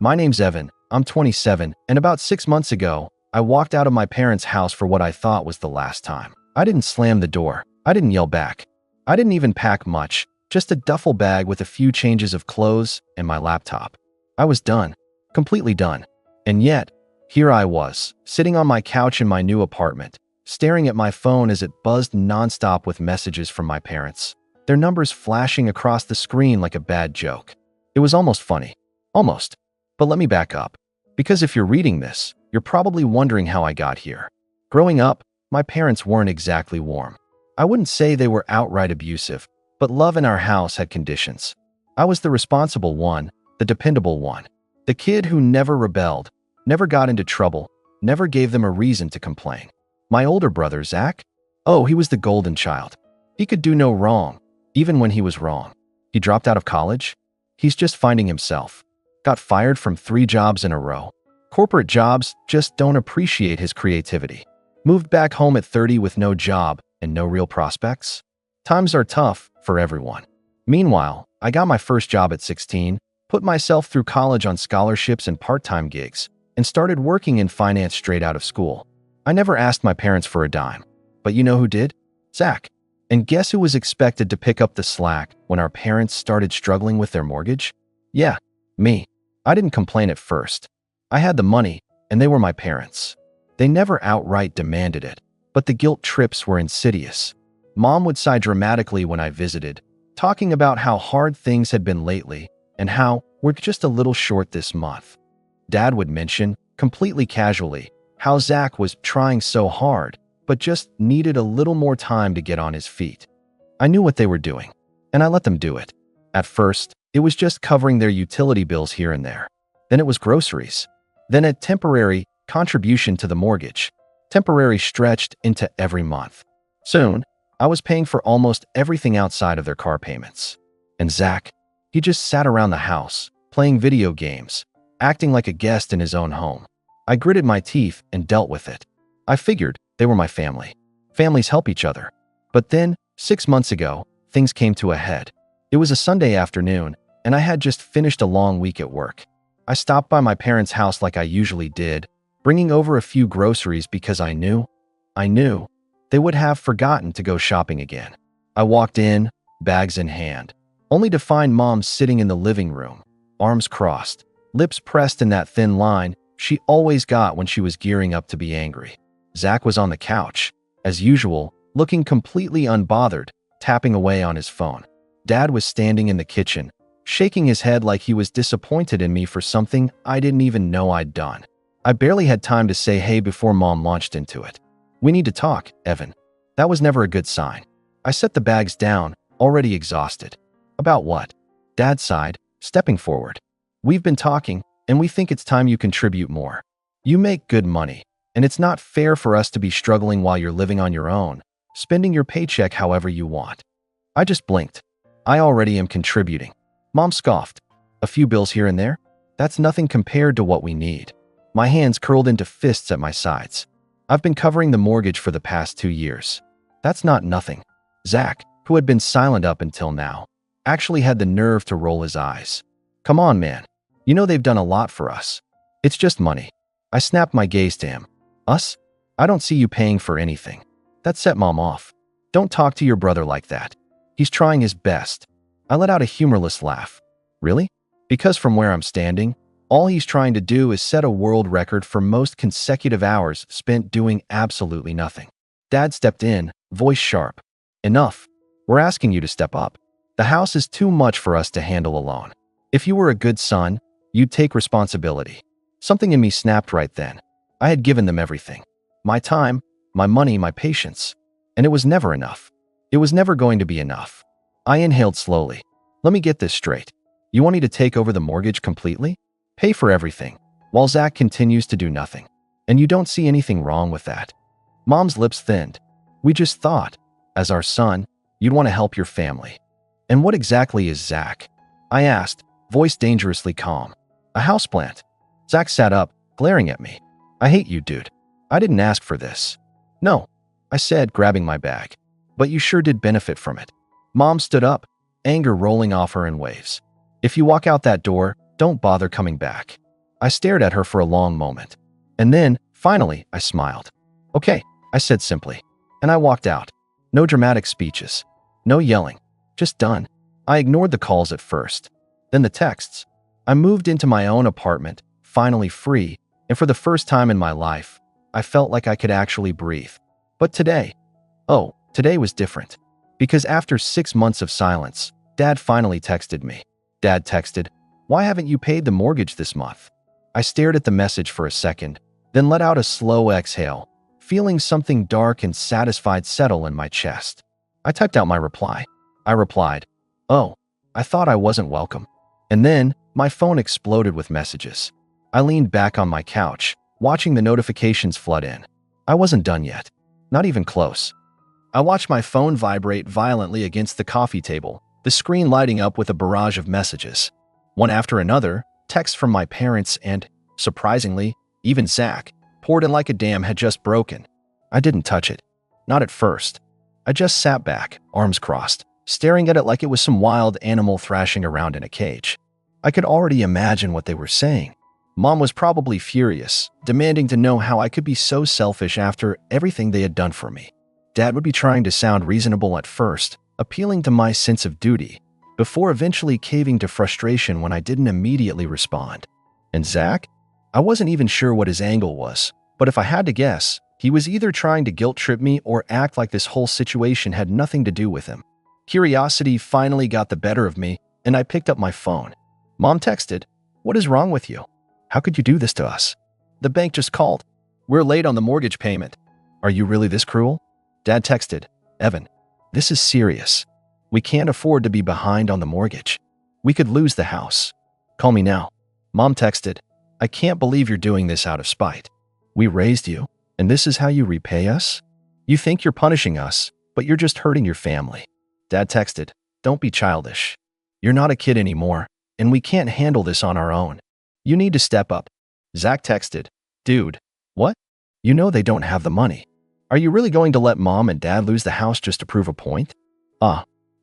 My name's Evan. I'm 27, and about 6 months ago, I walked out of my parents' house for what I thought was the last time. I didn't slam the door. I didn't yell back. I didn't even pack much, just a duffel bag with a few changes of clothes and my laptop. I was done, completely done. And yet, here I was, sitting on my couch in my new apartment, staring at my phone as it buzzed nonstop with messages from my parents, their numbers flashing across the screen like a bad joke. It was almost funny. Almost. But let me back up. Because if you're reading this, you're probably wondering how I got here. Growing up, my parents weren't exactly warm. I wouldn't say they were outright abusive, but love in our house had conditions. I was the responsible one, the dependable one, the kid who never rebelled, never got into trouble, never gave them a reason to complain. My older brother, Zach? Oh, he was the golden child. He could do no wrong, even when he was wrong. He dropped out of college. He's just finding himself. Got fired from 3 jobs in a row. Corporate jobs just don't appreciate his creativity. Moved back home at 30 with no job and no real prospects. Times are tough for everyone. Meanwhile, I got my first job at 16, put myself through college on scholarships and part-time gigs, and started working in finance straight out of school. I never asked my parents for a dime. But you know who did? Zach. And guess who was expected to pick up the slack when our parents started struggling with their mortgage? Yeah, me. I didn't complain at first. I had the money, and they were my parents. They never outright demanded it, but the guilt trips were insidious. Mom would sigh dramatically when I visited, talking about how hard things had been lately and how we're just a little short this month. Dad would mention, completely casually, how Zach was trying so hard, but just needed a little more time to get on his feet. I knew what they were doing, and I let them do it. At first, it was just covering their utility bills here and there. Then it was groceries. Then a temporary contribution to the mortgage. Temporary stretched into every month. Soon, I was paying for almost everything outside of their car payments. And Zach, he just sat around the house, playing video games, acting like a guest in his own home. I gritted my teeth and dealt with it. I figured they were my family. Families help each other. But then, 6 months ago, things came to a head. It was a Sunday afternoon, and I had just finished a long week at work. I stopped by my parents' house like I usually did, bringing over a few groceries because I knew they would have forgotten to go shopping again. I walked in, bags in hand, only to find Mom sitting in the living room, arms crossed, lips pressed in that thin line she always got when she was gearing up to be angry. Zach was on the couch, as usual, looking completely unbothered, tapping away on his phone. Dad was standing in the kitchen, shaking his head like he was disappointed in me for something I didn't even know I'd done. I barely had time to say hey before Mom launched into it. "We need to talk, Evan." That was never a good sign. I set the bags down, already exhausted. "About what?" Dad sighed, stepping forward. "We've been talking, and we think it's time you contribute more. You make good money, and it's not fair for us to be struggling while you're living on your own, spending your paycheck however you want." I just blinked. "I already am contributing." Mom scoffed. "A few bills here and there? That's nothing compared to what we need." My hands curled into fists at my sides. "I've been covering the mortgage for the past 2 years. That's not nothing." Zach, who had been silent up until now, actually had the nerve to roll his eyes. "Come on, man. You know they've done a lot for us. It's just money." I snapped my gaze to him. "Us? I don't see you paying for anything." That set Mom off. "Don't talk to your brother like that. He's trying his best." I let out a humorless laugh. "Really? Because from where I'm standing, all he's trying to do is set a world record for most consecutive hours spent doing absolutely nothing." Dad stepped in, voice sharp. "Enough. We're asking you to step up. The house is too much for us to handle alone. If you were a good son, you'd take responsibility." Something in me snapped right then. I had given them everything. My time, my money, my patience. And it was never enough. It was never going to be enough. I inhaled slowly. "Let me get this straight. You want me to take over the mortgage completely? Pay for everything, while Zach continues to do nothing. And you don't see anything wrong with that?" Mom's lips thinned. "We just thought, as our son, you'd want to help your family." "And what exactly is Zach?" I asked, voice dangerously calm. "A houseplant." Zach sat up, glaring at me. "I hate you, dude. I didn't ask for this." "No," I said, grabbing my bag. "But you sure did benefit from it." Mom stood up, anger rolling off her in waves. "If you walk out that door, don't bother coming back." I stared at her for a long moment. And then, finally, I smiled. Okay, I said simply. And I walked out. No dramatic speeches. No yelling. Just done. I ignored the calls at first. Then the texts. I moved into my own apartment, finally free, and for the first time in my life, I felt like I could actually breathe. But today was different. Because after 6 months of silence, Dad finally texted me. Dad texted, "Why haven't you paid the mortgage this month?" I stared at the message for a second, then let out a slow exhale, feeling something dark and satisfied settle in my chest. I typed out my reply. I replied, "Oh, I thought I wasn't welcome." And then, my phone exploded with messages. I leaned back on my couch, watching the notifications flood in. I wasn't done yet. Not even close. I watched my phone vibrate violently against the coffee table, the screen lighting up with a barrage of messages. One after another, texts from my parents and, surprisingly, even Zach, poured in like a dam had just broken. I didn't touch it. Not at first. I just sat back, arms crossed, staring at it like it was some wild animal thrashing around in a cage. I could already imagine what they were saying. Mom was probably furious, demanding to know how I could be so selfish after everything they had done for me. Dad would be trying to sound reasonable at first, appealing to my sense of duty, before eventually caving to frustration when I didn't immediately respond. And Zach? I wasn't even sure what his angle was, but if I had to guess, he was either trying to guilt-trip me or act like this whole situation had nothing to do with him. Curiosity finally got the better of me, and I picked up my phone. Mom texted, "What is wrong with you? How could you do this to us? The bank just called. We're late on the mortgage payment. Are you really this cruel?" Dad texted, "Evan, this is serious. We can't afford to be behind on the mortgage. We could lose the house. Call me now." Mom texted, "I can't believe you're doing this out of spite. We raised you, and this is how you repay us? You think you're punishing us, but you're just hurting your family." Dad texted, "Don't be childish. You're not a kid anymore, and we can't handle this on our own. You need to step up." Zach texted, "Dude, what? You know they don't have the money. Are you really going to let Mom and Dad lose the house just to prove a point?"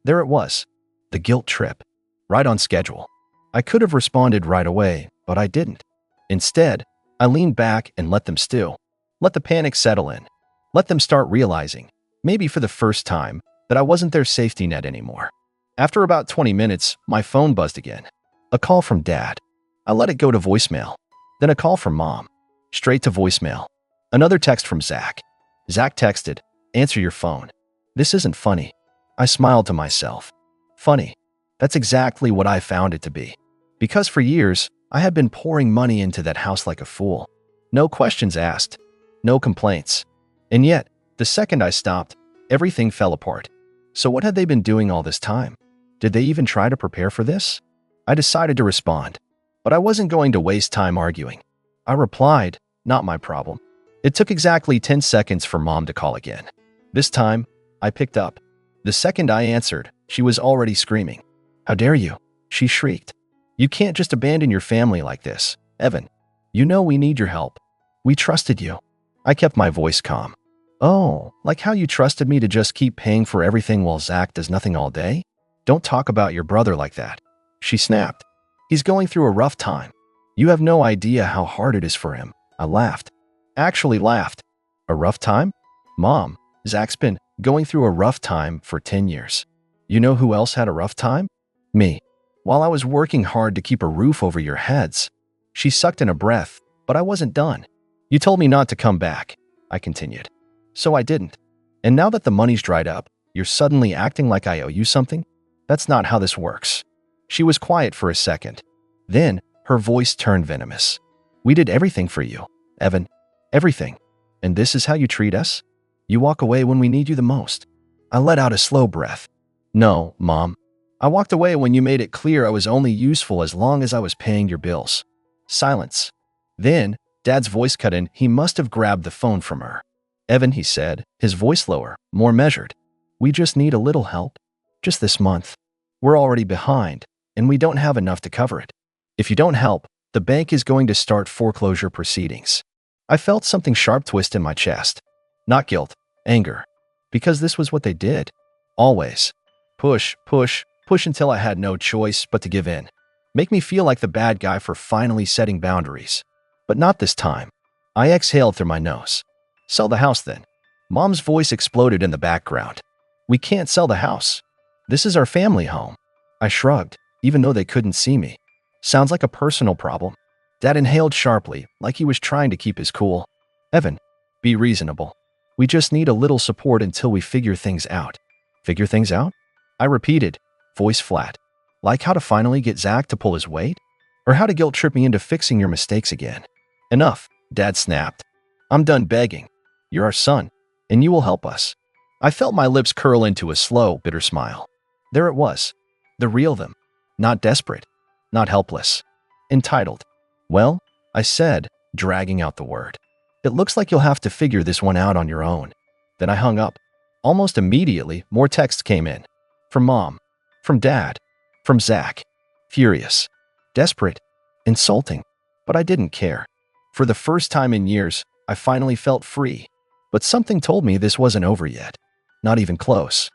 There it was. The guilt trip. Right on schedule. I could have responded right away, but I didn't. Instead, I leaned back and let them stew. Let the panic settle in. Let them start realizing, maybe for the first time, that I wasn't their safety net anymore. After about 20 minutes, my phone buzzed again. A call from Dad. I let it go to voicemail. Then a call from Mom. Straight to voicemail. Another text from Zach. Zach texted, "Answer your phone." This isn't funny. I smiled to myself. Funny. That's exactly what I found it to be. Because for years, I had been pouring money into that house like a fool. No questions asked. No complaints. And yet, the second I stopped, everything fell apart. So what had they been doing all this time? Did they even try to prepare for this? I decided to respond. But I wasn't going to waste time arguing. I replied, "Not my problem." It took exactly 10 seconds for Mom to call again. This time, I picked up. The second I answered, she was already screaming. "How dare you?" she shrieked. "You can't just abandon your family like this, Evan. You know we need your help. We trusted you." I kept my voice calm. "Oh, like how you trusted me to just keep paying for everything while Zach does nothing all day? Don't talk about your brother like that," she snapped. "He's going through a rough time. You have no idea how hard it is for him." I laughed. Actually laughed. "A rough time? Mom, Zach's been going through a rough time for 10 years. You know who else had a rough time? Me. While I was working hard to keep a roof over your heads." She sucked in a breath, but I wasn't done. "You told me not to come back," I continued. "So I didn't. And now that the money's dried up, you're suddenly acting like I owe you something? That's not how this works." She was quiet for a second. Then, her voice turned venomous. "We did everything for you, Evan. Everything. And this is how you treat us? You walk away when we need you the most." I let out a slow breath. "No, Mom. I walked away when you made it clear I was only useful as long as I was paying your bills." Silence. Then, Dad's voice cut in. He must have grabbed the phone from her. "Evan," he said, his voice lower, more measured. "We just need a little help. Just this month. We're already behind, and we don't have enough to cover it. If you don't help, the bank is going to start foreclosure proceedings." I felt something sharp twist in my chest. Not guilt, anger. Because this was what they did. Always. Push, push, push until I had no choice but to give in. Make me feel like the bad guy for finally setting boundaries. But not this time. I exhaled through my nose. Sell the house then. Mom's voice exploded in the background. We can't sell the house. This is our family home. I shrugged, even though they couldn't see me. Sounds like a personal problem. Dad inhaled sharply, like he was trying to keep his cool. Evan, be reasonable. We just need a little support until we figure things out. Figure things out? I repeated, voice flat. Like how to finally get Zach to pull his weight? Or how to guilt trip me into fixing your mistakes again? Enough, Dad snapped. I'm done begging. You're our son, and you will help us. I felt my lips curl into a slow, bitter smile. There it was. The real them. Not desperate. Not helpless. Entitled. Well, I said, dragging out the word. It looks like you'll have to figure this one out on your own. Then I hung up. Almost immediately, more texts came in. From Mom. From Dad. From Zach. Furious. Desperate. Insulting. But I didn't care. For the first time in years, I finally felt free. But something told me this wasn't over yet. Not even close.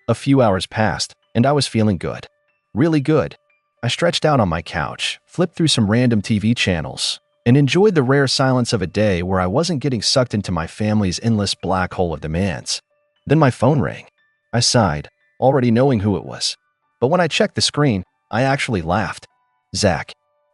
A few hours passed, and I was feeling good. Really good. I stretched out on my couch, flipped through some random TV channels, and enjoyed the rare silence of a day where I wasn't getting sucked into my family's endless black hole of demands. Then my phone rang. I sighed, already knowing who it was. But when I checked the screen, I actually laughed. Zach.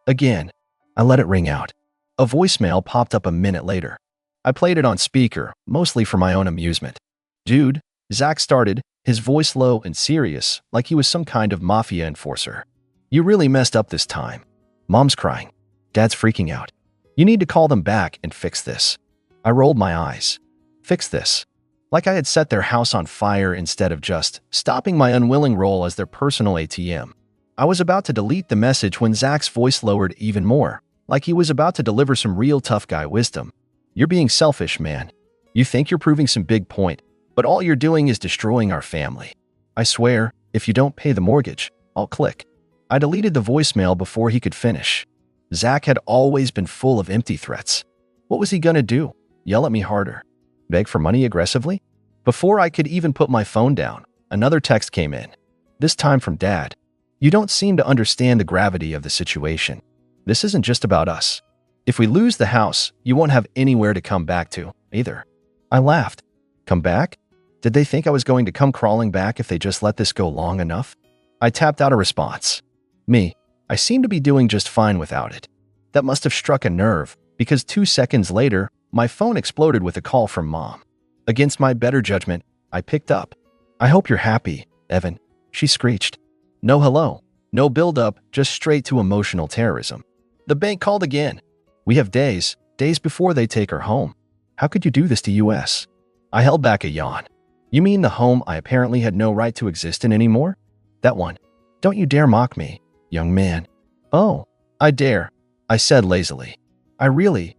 Again. I let it ring out. A voicemail popped up a minute later. I played it on speaker, mostly for my own amusement. Dude, Zach started, his voice low and serious, like he was some kind of mafia enforcer. You really messed up this time. Mom's crying. Dad's freaking out. You need to call them back and fix this. I rolled my eyes. Fix this. Like I had set their house on fire instead of just stopping my unwilling role as their personal ATM. I was about to delete the message when Zach's voice lowered even more, like he was about to deliver some real tough guy wisdom. You're being selfish, man. You think you're proving some big point, but all you're doing is destroying our family. I swear, if you don't pay the mortgage, I'll click. I deleted the voicemail before he could finish. Zach had always been full of empty threats. What was he gonna do? Yell at me harder? Beg for money aggressively? Before I could even put my phone down, another text came in. This time from Dad. You don't seem to understand the gravity of the situation. This isn't just about us. If we lose the house, you won't have anywhere to come back to, either. I laughed. Come back? Did they think I was going to come crawling back if they just let this go long enough? I tapped out a response. Me. I seem to be doing just fine without it. That must have struck a nerve, because 2 seconds later, my phone exploded with a call from Mom. Against my better judgment, I picked up. I hope you're happy, Evan, she screeched. No hello, no build-up, just straight to emotional terrorism. The bank called again. We have days before they take her home. How could you do this to us? I held back a yawn. You mean the home I apparently had no right to exist in anymore? That one. Don't you dare mock me, young man. Oh, I dare, I said lazily. I really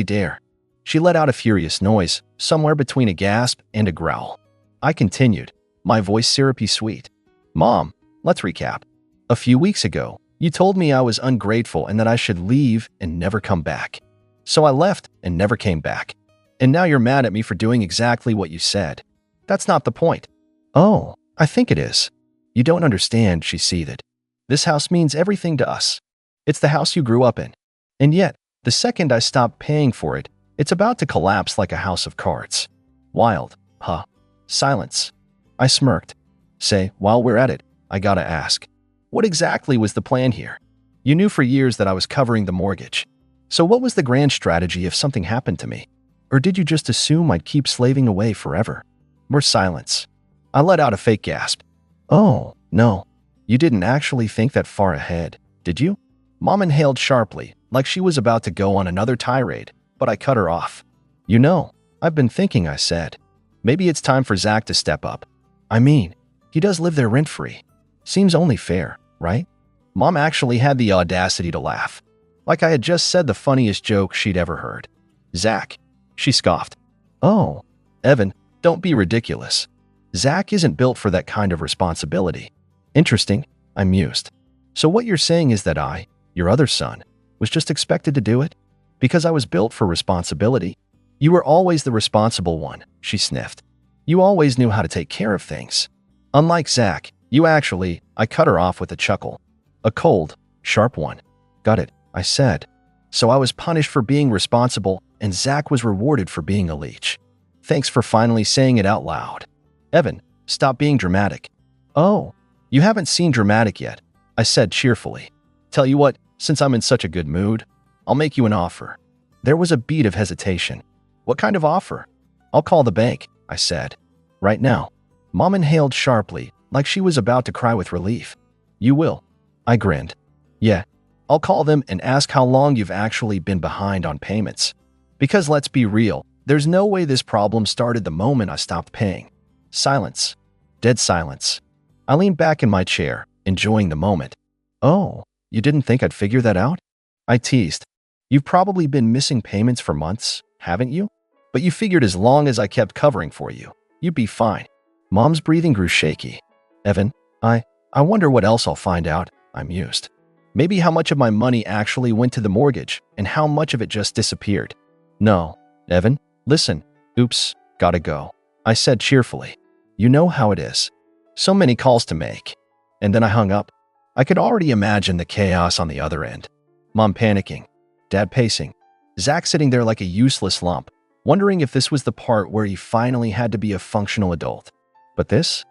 dare. She let out a furious noise, somewhere between a gasp and a growl. I continued, my voice syrupy sweet. Mom, let's recap. A few weeks ago, you told me I was ungrateful and that I should leave and never come back. So I left and never came back. And now you're mad at me for doing exactly what you said. That's not the point. Oh, I think it is. You don't understand, she seethed. This house means everything to us. It's the house you grew up in. And yet, the second I stop paying for it, it's about to collapse like a house of cards. Wild, huh? Silence. I smirked. Say, while we're at it, I gotta ask. What exactly was the plan here? You knew for years that I was covering the mortgage. So what was the grand strategy if something happened to me? Or did you just assume I'd keep slaving away forever? More silence. I let out a fake gasp. Oh, no. You didn't actually think that far ahead, did you? Mom inhaled sharply, like she was about to go on another tirade, but I cut her off. You know, I've been thinking, I said. Maybe it's time for Zach to step up. I mean, he does live there rent-free. Seems only fair, right? Mom actually had the audacity to laugh, like I had just said the funniest joke she'd ever heard. Zach, she scoffed. Oh, Evan, don't be ridiculous. Zach isn't built for that kind of responsibility. Interesting, I mused. So what you're saying is that I, your other son, was just expected to do it? Because I was built for responsibility? You were always the responsible one, she sniffed. You always knew how to take care of things. Unlike Zach, you actually, I cut her off with a chuckle. A cold, Sharp one. Got it, I said. So I was punished for being responsible, and Zach was rewarded for being a leech. Thanks for finally saying it out loud. Evan, stop being dramatic. Oh, you haven't seen dramatic yet, I said cheerfully. Tell you what, since I'm in such a good mood, I'll make you an offer. There was a beat of hesitation. What kind of offer? I'll call the bank, I said. Right now. Mom inhaled sharply, like she was about to cry with relief. You will? I grinned. Yeah. I'll call them and ask how long you've actually been behind on payments. Because let's be real, there's no way this problem started the moment I stopped paying. Silence. Dead silence. I leaned back in my chair, enjoying the moment. Oh, you didn't think I'd figure that out? I teased. You've probably been missing payments for months, haven't you? But you figured as long as I kept covering for you, you'd be fine. Mom's breathing grew shaky. Evan, I wonder what else I'll find out, I mused. Maybe how much of my money actually went to the mortgage and how much of it just disappeared. No, Evan, listen. Oops, gotta go. I said cheerfully. You know how it is. So many calls to make. And then I hung up. I could already imagine the chaos on the other end. Mom panicking. Dad pacing. Zach sitting there like a useless lump, wondering if this was the part where he finally had to be a functional adult. But this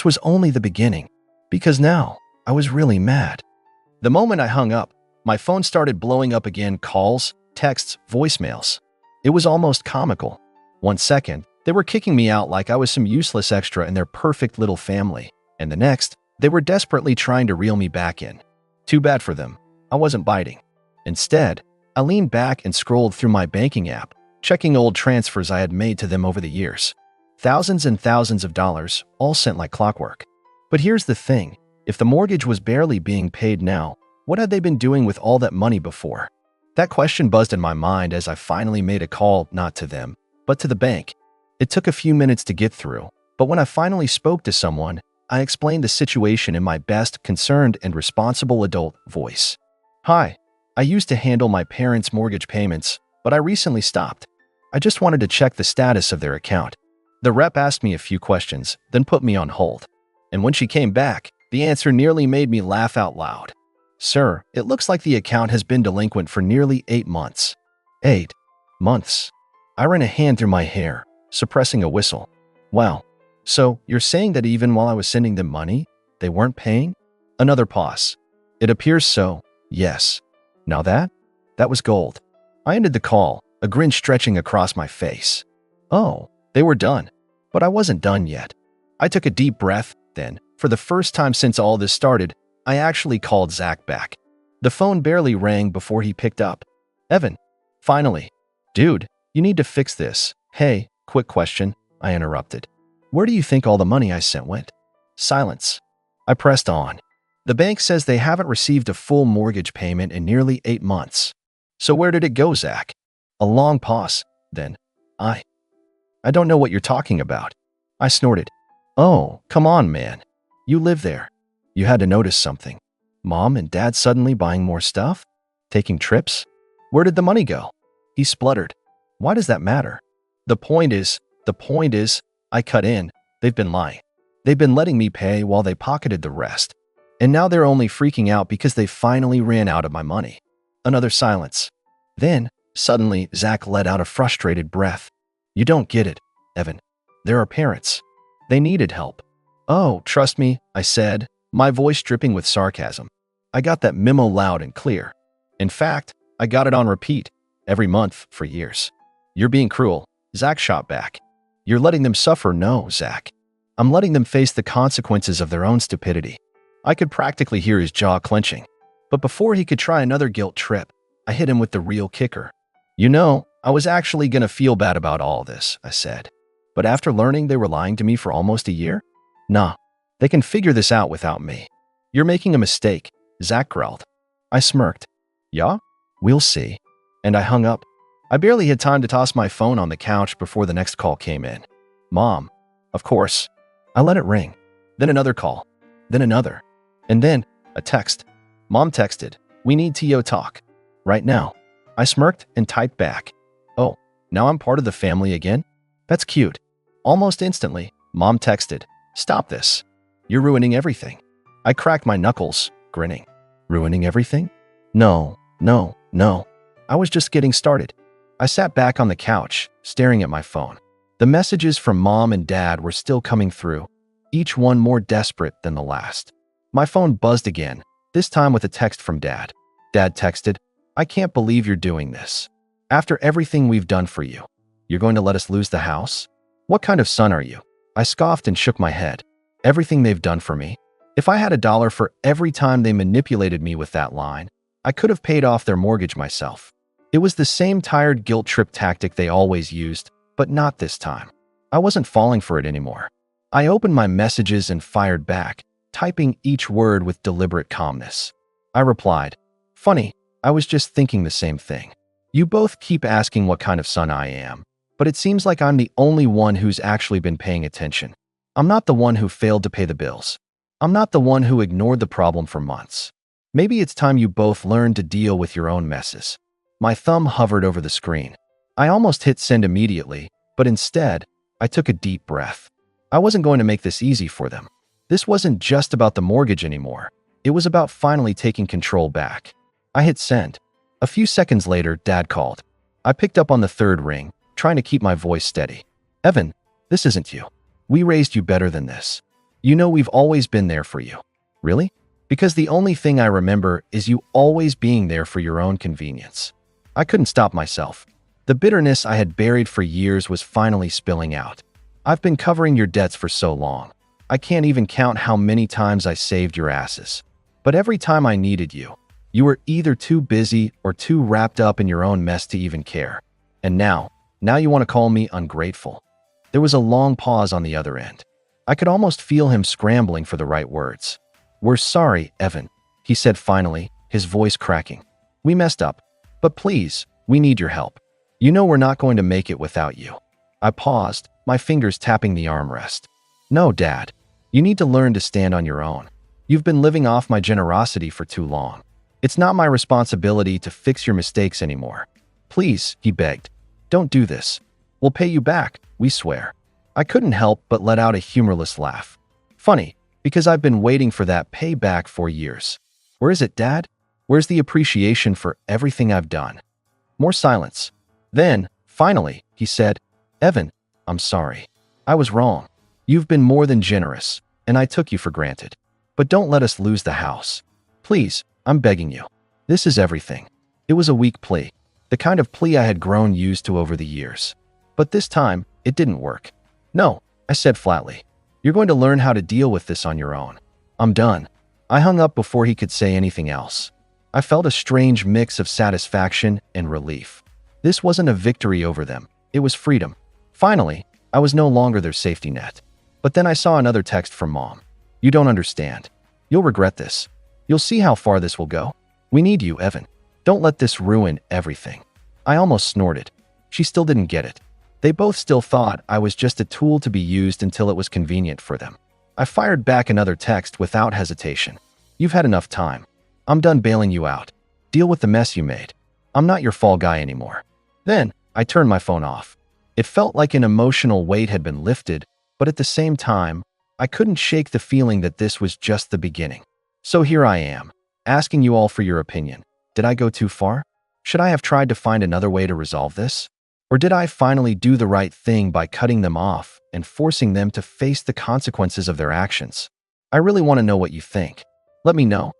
was only the beginning, because now I was really mad. The moment I hung up, my phone started blowing up again, calls, texts, voicemails. It was almost comical. 1 second, they were kicking me out like I was some useless extra in their perfect little family, and the next, they were desperately trying to reel me back in. Too bad for them. I wasn't biting. Instead, I leaned back and scrolled through my banking app, checking old transfers I had made to them over the years. Thousands and thousands of dollars, all sent like clockwork. But here's the thing. If the mortgage was barely being paid now, what had they been doing with all that money before? That question buzzed in my mind as I finally made a call, not to them, but to the bank. It took a few minutes to get through, but when I finally spoke to someone, I explained the situation in my best, concerned, and responsible adult voice. Hi, I used to handle my parents' mortgage payments, but I recently stopped. I just wanted to check the status of their account. The rep asked me a few questions, then put me on hold. And when she came back, the answer nearly made me laugh out loud. Sir, it looks like the account has been delinquent for nearly 8 months. 8 months. I ran a hand through my hair, suppressing a whistle. Wow. So, you're saying that even while I was sending them money, they weren't paying? Another pause. It appears so, yes. Now that was gold. I ended the call, a grin stretching across my face. Oh, they were done. But I wasn't done yet. I took a deep breath, then, for the first time since all this started, I actually called Zach back. The phone barely rang before he picked up. Evan. Finally. Dude, you need to fix this. Hey, quick question, I interrupted. Where do you think all the money I sent went? Silence. I pressed on. The bank says they haven't received a full mortgage payment in nearly 8 months. So where did it go, Zach? A long pause. Then, I don't know what you're talking about. I snorted. Oh, come on, man. You live there. You had to notice something. Mom and Dad suddenly buying more stuff? Taking trips? Where did the money go? He spluttered. Why does that matter? The point is, I cut in. They've been lying. They've been letting me pay while they pocketed the rest. And now they're only freaking out because they finally ran out of my money. Another silence. Then, suddenly, Zach let out a frustrated breath. You don't get it, Evan. There are parents. They needed help. Oh, trust me, I said, my voice dripping with sarcasm. I got that memo loud and clear. In fact, I got it on repeat, every month for years. You're being cruel, Zach shot back. You're letting them suffer. No, Zach. I'm letting them face the consequences of their own stupidity. I could practically hear his jaw clenching. But before he could try another guilt trip, I hit him with the real kicker. You know, I was actually going to feel bad about all this, I said. But after learning they were lying to me for almost a year? Nah, they can figure this out without me. You're making a mistake, Zach growled. I smirked. Yeah? We'll see. And I hung up. I barely had time to toss my phone on the couch before the next call came in. Mom. Of course. I let it ring. Then another call. Then another. And then a text. Mom texted, we need to talk. Right now. I smirked and typed back. Oh, now I'm part of the family again? That's cute. Almost instantly, Mom texted, stop this. You're ruining everything. I cracked my knuckles, grinning. Ruining everything? No, no, no. I was just getting started. I sat back on the couch, staring at my phone. The messages from Mom and Dad were still coming through, each one more desperate than the last. My phone buzzed again, this time with a text from Dad. Dad texted, "I can't believe you're doing this. After everything we've done for you, you're going to let us lose the house? What kind of son are you?" I scoffed and shook my head. Everything they've done for me? If I had $1 for every time they manipulated me with that line, I could have paid off their mortgage myself. It was the same tired guilt trip tactic they always used, but not this time. I wasn't falling for it anymore. I opened my messages and fired back, typing each word with deliberate calmness. I replied, "Funny, I was just thinking the same thing. You both keep asking what kind of son I am, but it seems like I'm the only one who's actually been paying attention. I'm not the one who failed to pay the bills. I'm not the one who ignored the problem for months. Maybe it's time you both learn to deal with your own messes." My thumb hovered over the screen. I almost hit send immediately, but instead, I took a deep breath. I wasn't going to make this easy for them. This wasn't just about the mortgage anymore. It was about finally taking control back. I hit send. A few seconds later, Dad called. I picked up on the third ring, trying to keep my voice steady. "Evan, this isn't you. We raised you better than this. You know we've always been there for you." "Really?" "Because the only thing I remember is you always being there for your own convenience." I couldn't stop myself. The bitterness I had buried for years was finally spilling out. "I've been covering your debts for so long. I can't even count how many times I saved your asses. But every time I needed you, you were either too busy or too wrapped up in your own mess to even care. And now you want to call me ungrateful." There was a long pause on the other end. I could almost feel him scrambling for the right words. "We're sorry, Evan," he said finally, his voice cracking. "We messed up. But please, we need your help. You know we're not going to make it without you." I paused, my fingers tapping the armrest. "No, Dad. You need to learn to stand on your own. You've been living off my generosity for too long. It's not my responsibility to fix your mistakes anymore. Please," he begged. "Don't do this. We'll pay you back, we swear." I couldn't help but let out a humorless laugh. Funny, because I've been waiting for that payback for years. "Where is it, Dad? Where's the appreciation for everything I've done?" More silence. Then, finally, he said, "Evan, I'm sorry. I was wrong. You've been more than generous, and I took you for granted. But don't let us lose the house. Please, I'm begging you. This is everything." It was a weak plea, the kind of plea I had grown used to over the years. But this time, it didn't work. "No," I said flatly. "You're going to learn how to deal with this on your own. I'm done." I hung up before he could say anything else. I felt a strange mix of satisfaction and relief. This wasn't a victory over them. It was freedom. Finally, I was no longer their safety net. But then I saw another text from Mom. "You don't understand. You'll regret this. You'll see how far this will go. We need you, Evan. Don't let this ruin everything." I almost snorted. She still didn't get it. They both still thought I was just a tool to be used until it was convenient for them. I fired back another text without hesitation. "You've had enough time. I'm done bailing you out. Deal with the mess you made. I'm not your fall guy anymore." Then, I turned my phone off. It felt like an emotional weight had been lifted, but at the same time, I couldn't shake the feeling that this was just the beginning. So here I am, asking you all for your opinion. Did I go too far? Should I have tried to find another way to resolve this? Or did I finally do the right thing by cutting them off and forcing them to face the consequences of their actions? I really want to know what you think. Let me know.